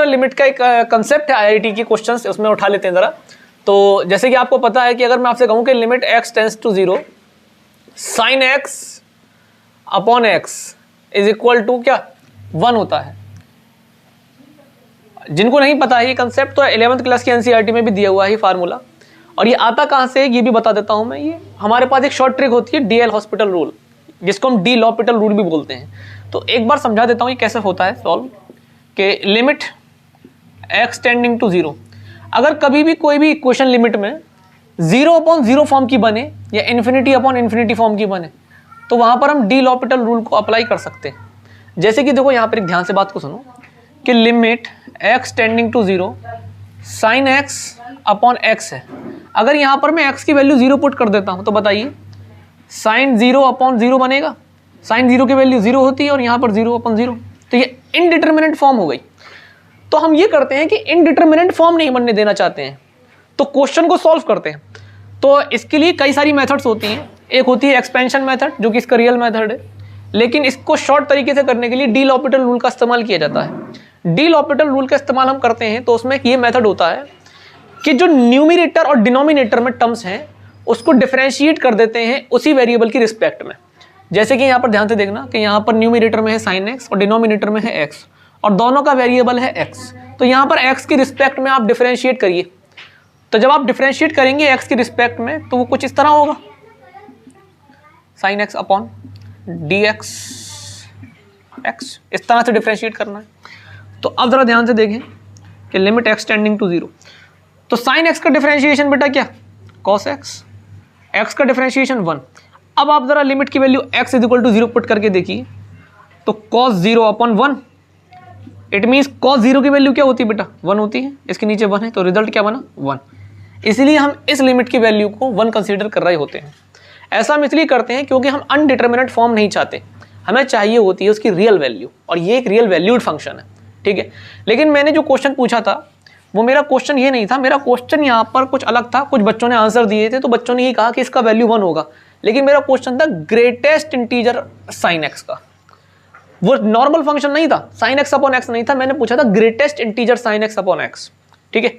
Limit का एक concept है आईआईटी की क्वेश्चंस, उसमें उठा लेते हैं जरा। तो जैसे कि आपको पता है कि अगर मैं आपसे कहूं कि limit x tends to 0 sine x upon x is equal to क्या 1 होता है। जिनको नहीं पता है ये कंसेप्ट, तो 11th क्लास की एनसीईआरटी में भी दिया हुआ है फार्मूला। और ये आता कहां से ये भी बता देता हूं मैं। ये हमारे पास एक शॉर्ट ट्रिक होती है DL हॉस्पिटल रूल, जिसको हम डी लॉपिटल रूल भी बोलते हैं। तो एक बार समझा देता हूं ये कैसे होता है सॉल्व, कि लिमिट x टेंडिंग टू 0, अगर कभी भी कोई भी इक्वेशन लिमिट में 0 अपॉन 0 फॉर्म की बने या इन्फिनिटी अपॉन इन्फिनिटी फॉर्म की बने, तो वहां पर हम डी लॉपिटल रूल को अप्लाई कर सकते हैं। जैसे कि देखो यहां पर एक ध्यान से बात को सुनो कि limit x tending to 0 sine x upon x है। अगर यहां पर मैं x की वैल्यू 0 पुट कर देता हूं तो बताइए साइन 0 अपॉन 0 बनेगा। साइन 0 की वैल्यू 0 होती है और यहां पर 0 अपॉन 0, तो ये इनडिटर्मिनेट फॉर्म हो गई। तो हम ये करते हैं कि इनडिटर्मिनेट फॉर्म नहीं बनने देना चाहते हैं, तो क्वेश्चन को सॉल्व करते हैं। तो इसके लिए कई सारी मेथड्स होती हैं। एक होती है एक्सपेंशन मेथड, जो कि इसका रियल मेथड है, लेकिन इसको शॉर्ट तरीके से करने के लिए डी लॉपिटल रूल का इस्तेमाल किया जाता है। डी लॉपिटल रूल का इस्तेमाल हम करते हैं तो उसमें ये मेथड होता है कि जो न्यूमिनेटर और डिनोमिनेटर में टर्म्स हैं उसको डिफरेंशिएट कर देते हैं उसी वेरिएबल की रिस्पेक्ट में। जैसे कि यहाँ पर ध्यान से देखना कि यहाँ पर न्यूमिनेटर में है साइन एक्स और डिनोमिनेटर में है एक्स, और दोनों का वेरिएबल है एक्स। तो यहाँ पर एक्स की रिस्पेक्ट में आप डिफरेंशिएट करिए। तो जब आप डिफरेंशिएट करेंगे एक्स की रिस्पेक्ट में तो वो कुछ इस तरह होगा, sine x upon D x x, इस तरह से डिफरेंशिएट करना है। तो अब जरा ध्यान से देखें कि लिमिट एक्स टेंडिंग टू 0, तो साइन एक्स का डिफरेंशिएशन बेटा क्या कॉस एक्स, एक्स का डिफरेंशिएशन 1। अब आप जरा लिमिट की value x is equal to 0 put करके देखिए, तो cos 0 upon 1, it means cos 0 की वैल्यू क्या होती है बेटा 1 होती है, इसके नीचे 1 है, तो रिजल्ट क्या बना 1। इसलिए हम इस लिमिट की वैल्यू को 1 कंसीडर कर रहे होते हैं। ऐसा हम इसलिए करते हैं क्योंकि हम अनडिटर्मिनेट फॉर्म नहीं चाहते, हमें चाहिए होती है उसकी रियल वैल्यू, और ये एक रियल वैल्यूड फंक्शन है, ठीक है। लेकिन मैंने जो क्वेश्चन पूछा था वो मेरा क्वेश्चन ये नहीं था, मेरा क्वेश्चन यहाँ पर कुछ अलग था। कुछ बच्चों ने आंसर दिए थे तो बच्चों ने ये कहा कि इसका वैल्यू 1 होगा, लेकिन मेरा क्वेश्चन था ग्रेटेस्ट इंटीजर साइन एक्स का। वो नॉर्मल फंक्शन नहीं था, साइन एक्स अपॉन एक्स नहीं था, मैंने पूछा था greatest integer sine x upon x, ठीक है।